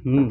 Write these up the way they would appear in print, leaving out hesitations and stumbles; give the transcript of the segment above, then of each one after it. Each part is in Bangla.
হুম।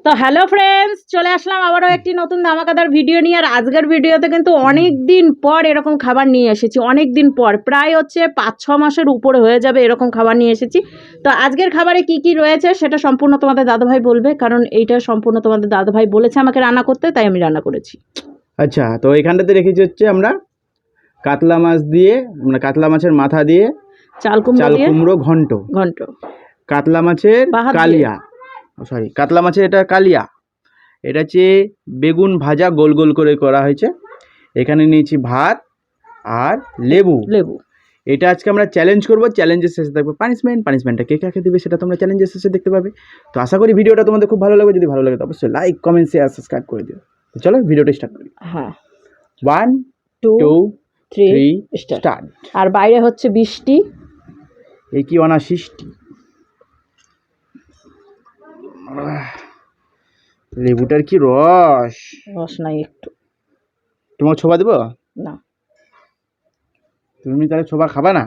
তো হ্যালো ফ্রেন্ডস, চলে আসলাম আবারও একটি নতুন ধামাকাদার ভিডিও নিয়ে। আর আজকের ভিডিওতে কিন্তু অনেক দিন পর এরকম খাবার নিয়ে এসেছি, অনেক দিন পর, প্রায় হচ্ছে 5-6 মাসের উপরে হয়ে যাবে এরকম খাবার নিয়ে এসেছি। তো আজকের খাবারে কি কি রয়েছে সেটা সম্পূর্ণ তোমাদের দাদাভাই বলবে, কারণ এইটা সম্পূর্ণ তোমাদের দাদাভাই বলেছে আমাকে রান্না করতে, তাই আমি রান্না করেছি। আচ্ছা, তো এখানটাতে রেখেছি হচ্ছে আমরা কাতলা মাছ দিয়ে, মানে কাতলা মাছের মাথা দিয়ে চাল কুমড়ো ঘন্ট, কাতলা মাছের কালিয়া, সরি কাতলা মাছের এটা কালিয়া, এটা হচ্ছে বেগুন ভাজা গোল গোল করে করা হয়েছে। এখানে নিয়েছি ভাত আর লেবু। এটা আজকে আমরা চ্যালেঞ্জ করবো, চ্যালেঞ্জের শেষে থাকবে পানিশমেন্টটা কে কাকে দেবে সেটা তোমরা চ্যালেঞ্জের শেষে দেখতে পাবে। তো আশা করি ভিডিওটা তোমাদের খুব ভালো লাগবে। যদি ভালো লাগে তো অবশ্যই লাইক, কমেন্ট, শেয়ার, সাবস্ক্রাইব করে দিও। তো চলো ভিডিওটা স্টার্ট করি। হ্যাঁ, 1 2 3 স্টার্ট। আর বাইরে হচ্ছে বৃষ্টি। এই কি অনাসৃষ্টি। লেবুটার কি রস নাই একটু। তোমাকে ছোবা দেবো না, তুমি তাহলে ছোবা খাবা না?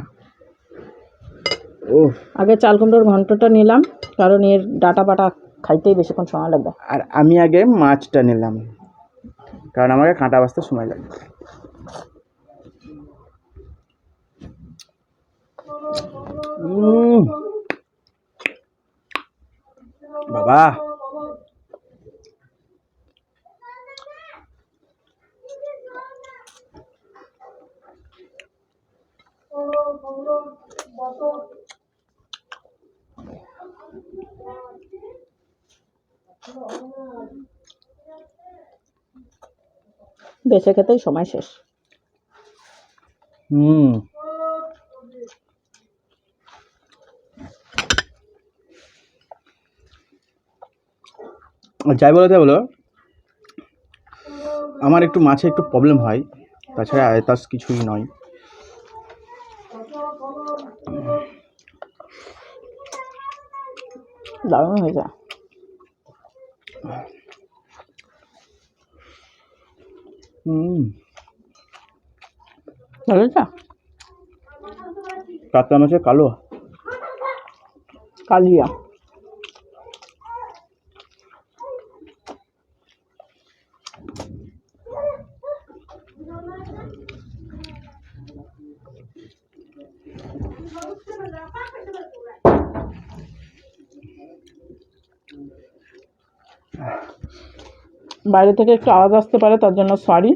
ও, আগে চাল কুমড়োর ঘন্টটা নিলাম, কারণ এর ডাটা বাটা খাইতেই বেশিক্ষণ সময় লাগবে। আর আমি আগে মাছটা নিলাম, কারণ আমাকে কাঁটা বাছতে সময় লাগবে। বাবা, বেঁচে খেতেই সময় শেষ। যাই বলো তাই বলো, আমার একটু মাছে একটু প্রবলেম হয়, তাছাড়া আয়তাস কিছুই নয়। দারুণ হয়ে যায়। কাতলা মাছের কালিয়া। বাইরে থেকে একটু আওয়াজ আসতে পারে, তার জন্য সরি।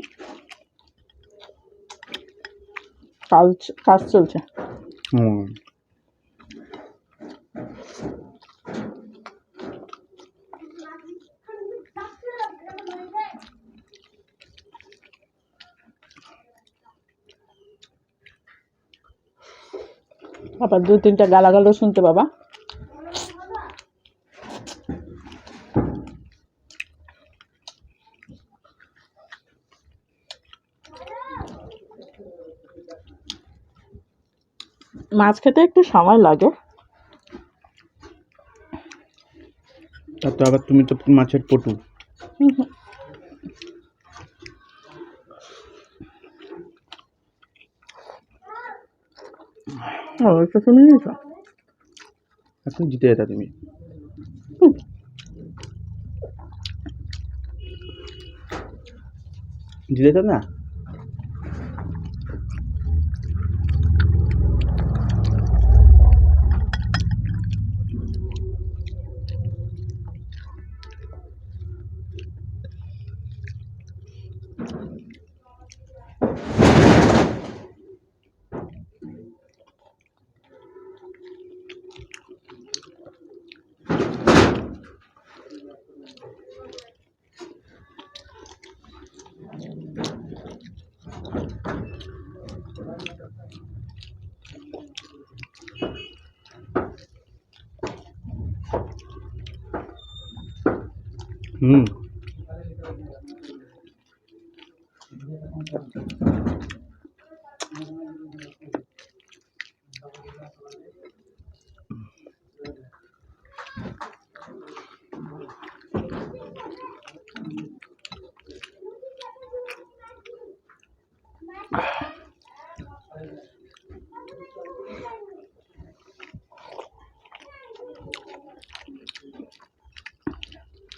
কাজ চলছে। আবার 2-3টা গালাগালও শুনতে বাবা। মাছ খেতে একটু সময় লাগে। তা তো আবার তুমি তো মাছের পটু। এটা তুমি নিয়েছো? এখন জিতে যেতা তুমি। জিতে যেত না। হুম,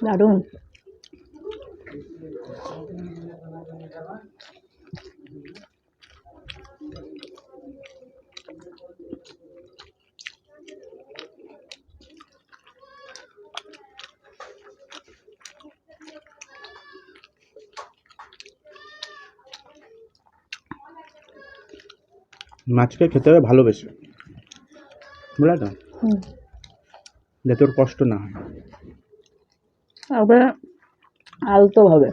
দারুণ। মাছকে খেতে হবে ভালোবেসে, বুঝলে তো, যাতে ওর কষ্ট না হয়। তবে আলতো ভাবে।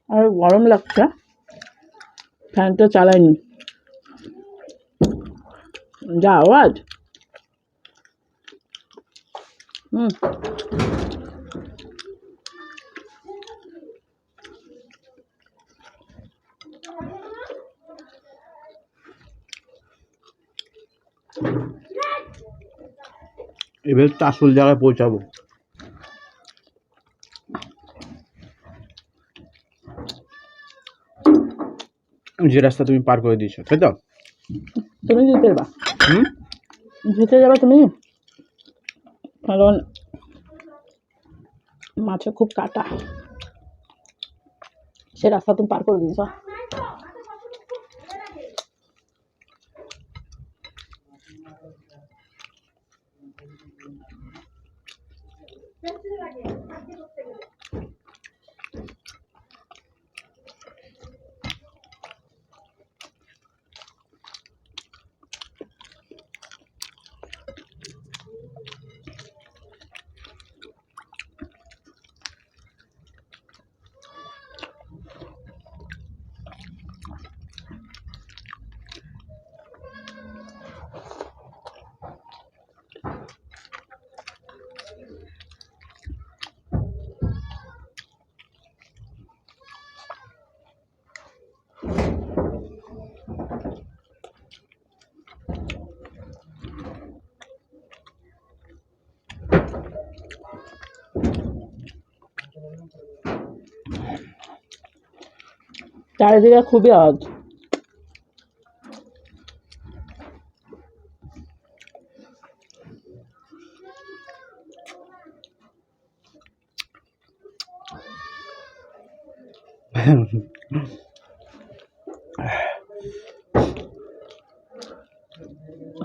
আর গরম লাগছে, ফ্যানটা চালাইনি। যা আওয়াজ। এবার তো আসল জায়গায় পৌঁছাবো। যে রাস্তা তুমি পার করে দিয়েছো, তাই তো? তুমি জিতে যাবা। জিতে যাবে তুমি, কারণ মাছে খুব কাটা, সে রাস্তা তুমি পার করে দিয়েছ। চারিদিকে খুবই আওয়াজ।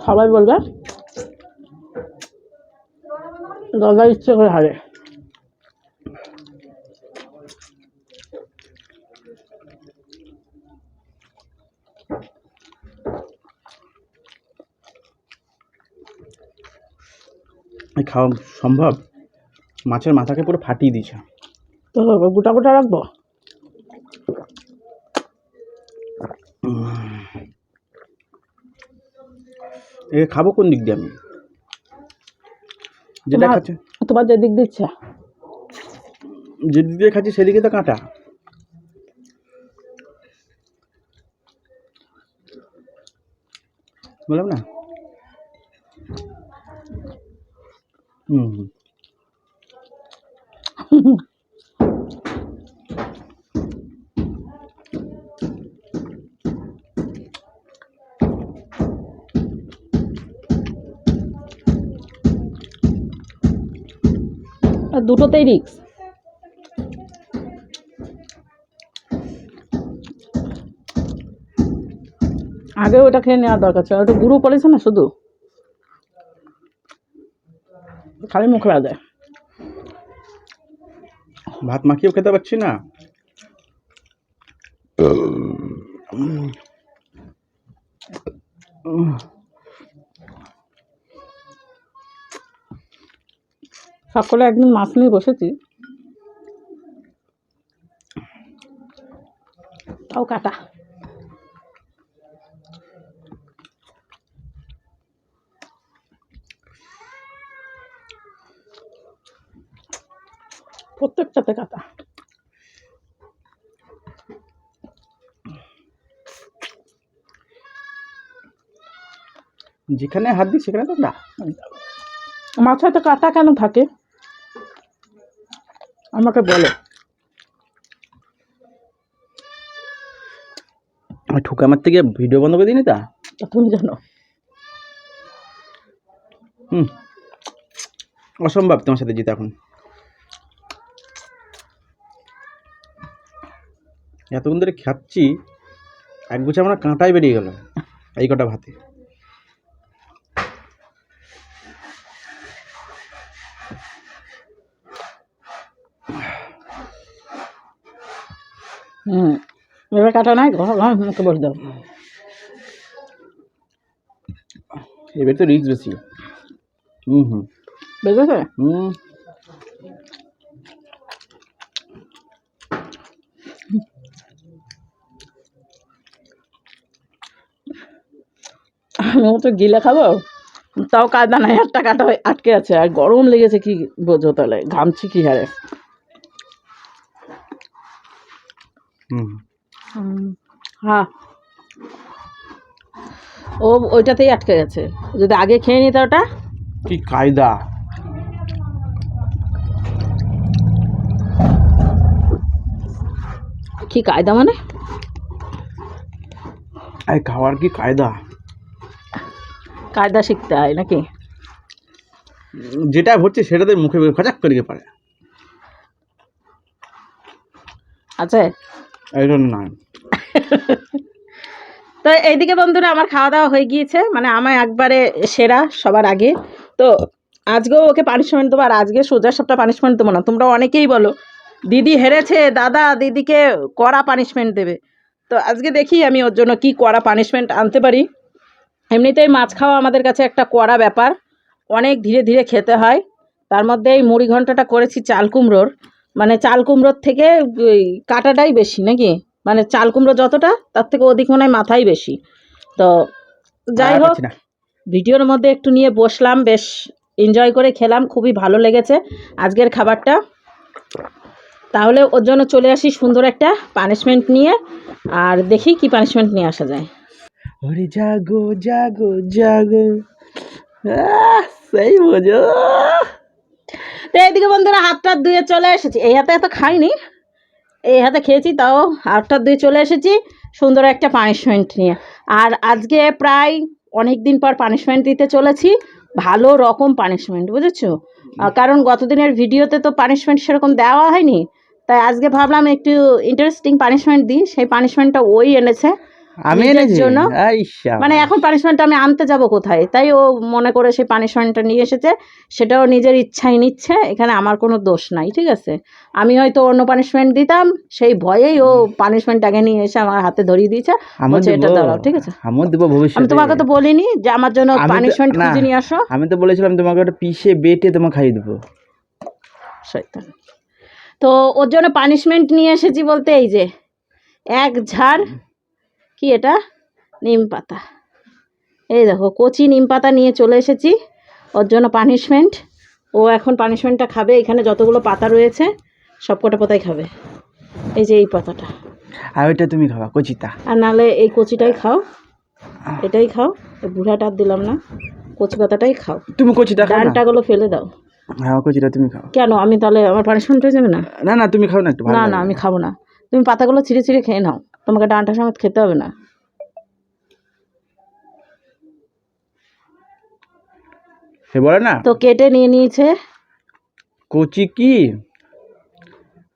সবাই বলবে দাদা ইচ্ছে করে হারে। খাওয়া সম্ভব? মাছের মাথাকে পুরো ফাটিয়ে দিয়েছে। তো গোটা গোটা রাখবো। এ খাবো কোন দিক দিয়ে আমি? যেটা খাচ্ছে, তোমার যে দিক দিচ্ছে, যে দিক দিয়ে খাচ্ছি সেদিকে তো কাঁটা। বললাম না। হুম। দুটোতেই রিক্স। আগে ওটা খেয়ে নেওয়ার দরকার ছিল, ওটা গুঁড়ো পড়েছে না, শুধু খালি মুখে বাজে। ভাত মাখিয়েও খেতে পারছি না। সকলে একদিন মাছ নিয়ে বসেছি, তাও কাটা। প্রত্যেকটাতে কাটা। যেখানে হাত দিই সেখানে তো না। মাথায় তো কাটা কেন থাকে আমাকে বলো। আমি ঠুকে আমার থেকে ভিডিও বন্ধ করে দিই তা তুমি জানো। অসম্ভব তোমার সাথে জিতে এখন। এতক্ষণ ধরে খাচ্ছি, এক গুছা আমরা কাঁটাই বেরিয়ে গেল এই কটা ভাতে। এবার কাটা নাই, মুখে বসে দাও। এবার তো রিস্ক বেশি। বুঝেছে? আমিও তো গিলে খাবো, তাও কায়দা নাই, একটা কাটা আটকে আছে, আর গরম লেগেছে, কি বোঝো তাহলে, ঘামছি কি হারে। হ্যাঁ, ও ওইটাতেই আটকে গেছে, যদি আগে খেয়ে নিত ওটা। কি কায়দা! কি কায়দা মানে? এই খাওয়ার কি কায়দা! কায়দা শিখতে হয় নাকি? যেটা হচ্ছে সেটাতে মুখে খচাক করে পারে। আছে এই জন্য না। তো এইদিকে বন্ধুরা আমার খাওয়া দাওয়া হয়ে গিয়েছে, মানে আমার একবারে সেরা সবার আগে। তো আজকেও ওকে পানিশমেন্ট দেবো, আর আজকে সোজা সবটা পানিশমেন্ট দেবো না। তোমরা অনেকেই বলো দিদি হেরেছে, দাদা দিদিকে কড়া পানিশমেন্ট দেবে। তো আজকে দেখি আমি ওর জন্য কি কড়া পানিশমেন্ট আনতে পারি। এমনিতেই মাছ খাওয়া আমাদের কাছে একটা কড়া ব্যাপার, অনেক ধীরে ধীরে খেতে হয়। তার মধ্যে এই মুড়ি ঘন্টটা করেছি চাল কুমড়োর, মানে চাল কুমড়োর থেকে কাটাটাই বেশি নাকি, মানে চাল কুমড়ো যতটা তার থেকে অধিক মনে হয় মাথাই বেশি। তো যাই হোক, ভিডিওর মধ্যে একটু নিয়ে বসলাম, বেশ এনজয় করে খেলাম, খুবই ভালো লেগেছে আজকের খাবারটা। তাহলে ওর জন্য চলে আসি সুন্দর একটা পানিশমেন্ট নিয়ে, আর দেখি কি পানিশমেন্ট নিয়ে আসা যায়। ওরে জাগো জাগো জাগো, সেই বোঝো। তো এইদিকে বন্ধুরা হাতটা ধুয়ে চলে এসেছি, এই হাতে এত খাইনি, এই হাতে খেয়েছি, তাও হাতটা ধুয়ে চলে এসেছি সুন্দর একটা পানিশমেন্ট নিয়ে। আর আজকে প্রায় অনেক দিন পর পানিশমেন্ট দিতে চলেছি, ভালো রকম পানিশমেন্ট, বুঝেছো? কারণ গতদিনের ভিডিওতে তো পানিশমেন্ট সেরকম দেওয়া হয়নি, তাই আজকে ভাবলাম একটু ইন্টারেস্টিং পানিশমেন্ট দিই। সেই পানিশমেন্টটা ওই এনেছে আমি নিজের জন্য, মানে মানে এখন পানিশমেন্টটা আমি আনতে যাব কোথায়, তাই ও মনে করে সেই পানিশমেন্টটা নিয়ে এসেছে। সেটাও নিজের ইচ্ছায় নিচ্ছে, এখানে আমার কোনো দোষ নাই, ঠিক আছে? আমি হয়তো অন্য পানিশমেন্ট দিতাম, সেই ভয়েই ও পানিশমেন্ট আগে নিয়ে এসে আমার হাতে ধরিয়ে দিয়েছে, বলছে এটা দাঁড়াও, ঠিক আছে? আমি দেবো ভবিষ্যতে। আমি তোমাকে তো বলিনি যে আমার জন্য পানিশমেন্ট খুঁজে নিয়ে আসো। আমি তো বলেছিলাম তোমাকে ওটা পিষে বেটে তোমাকে খাইয়ে দেবো। শয়তান। তো ওর জন্য পানিশমেন্ট নিয়ে এসেছি বলতে এই যে এক ঝাড়, কি এটা, নিম পাতা, এই দেখো কচি নিম পাতা নিয়ে চলে এসেছি ওর জন্য পানিশমেন্ট। ও এখন পানিশমেন্টটা খাবে। এখানে যতগুলো পাতা রয়েছে সব কটা পাতাই খাবে। এই যে এই পাতাটা, আর ওইটা তুমি খাবা কচিটা। আর নাহলে এই কচিটাই খাও, এটাই খাও। এই বুড়াটা আর দিলাম না, কচি পাতাটাই খাও। তুমি কচিটা খাও না। ডানটাগুলো ফেলে দাও। হ্যাঁ কচিটা তুমি খাও। কেন? আমি তাহলে আমার পানিশমেন্ট হয়ে যাবে না? না না তুমি খাও না একটু, ভালো না না লাগবে। আমি খাবো না। তুমি পাতাগুলো ছিঁড়ে ছিঁড়ে খেয়ে নাও, তোমাকে ডানটা সমেত খেতে হবে না। সে বলে না তো কেটে নিয়ে নিয়েছে। কচি কি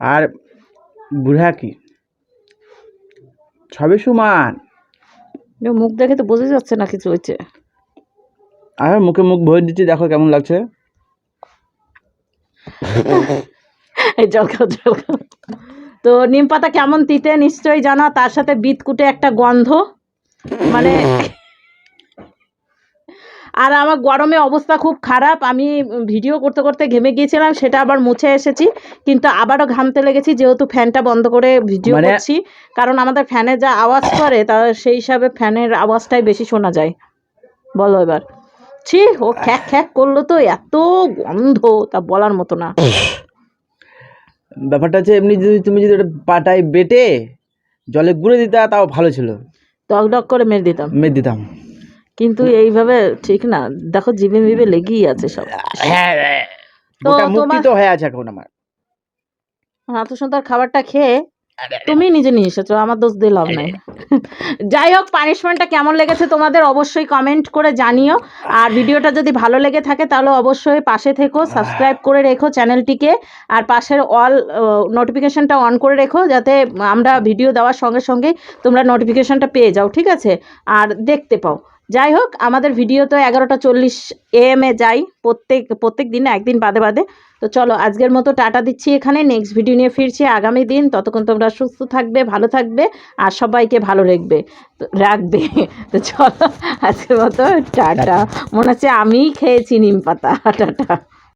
আর বুড়া কি সবই সমান। মুখ দেখে তো বোঝা যাচ্ছে না কিছু হয়েছে। আর মুখে মুখ ভরে দিচ্ছি, দেখো কেমন লাগছে। এই জল খাও জল খাও। তো নিম পাতা কেমন তিতে নিশ্চয়ই জানো, তার সাথে বিটকুটে একটা গন্ধ, মানে আর আমার গরমে অবস্থা খুব খারাপ। আমি ভিডিও করতে করতে ঘেমে গিয়েছিলাম, সেটা আবার মুছে এসেছি, কিন্তু আবারও ঘামতে লেগেছি যেহেতু ফ্যানটা বন্ধ করে ভিডিও করছি। কারণ আমাদের ফ্যানে যা আওয়াজ করে তা সেই হিসাবে ফ্যানের আওয়াজটাই বেশি শোনা যায়। বলো এবার। ছি, ও খ্যাক খ্যাক করলো তো, এত গন্ধ তা বলার মতো না। ব্যাপারটা হচ্ছে এমনি যদি তুমি যদি ওটা পাটায় বেটে জলে গুঁড়ে দিতা তাও ভালো ছিল, টক টক করে মেরে দিতাম। মেরে দিতাম। কিন্তু এইভাবে ঠিক না, দেখো জিভে মিভে লেগেই আছে সব। হ্যাঁ গোটা মুক্তি তো হয়ে আছে এখন আমার। এত সুন্দর খাবারটা খেয়ে তুমি নিজে নিয়ে এসেছো, আমার দোষ দিয়ে লাভ নাই। যাই হোক, পানিশমেন্টটা কেমন লেগেছে তোমাদের অবশ্যই কমেন্ট করে জানিও। আর ভিডিওটা যদি ভালো লেগে থাকে তাহলে অবশ্যই পাশে থেকো, সাবস্ক্রাইব করে রেখো চ্যানেলটিকে, আর পাশের অল নোটিফিকেশনটা অন করে রেখো, যাতে আমরা ভিডিও দেওয়ার সঙ্গে সঙ্গে তোমরা নোটিফিকেশনটা পেয়ে যাও, ঠিক আছে, আর দেখতে পাও। যাই হোক, আমাদের ভিডিও তো 11:40 AM যাই প্রত্যেক দিন, একদিন বাদে বাদে। তো চলো আজকের মতো টাটা দিচ্ছি এখানে, নেক্সট ভিডিও নিয়ে ফিরছি আগামী দিন। ততক্ষণ তোমরা সুস্থ থাকবে, ভালো থাকবে, আর সবাইকে ভালো রাখবে। তো চলো আজকের মতো টাটা। মনে হচ্ছে আমিই খেয়েছি নিম পাতা। টাটা।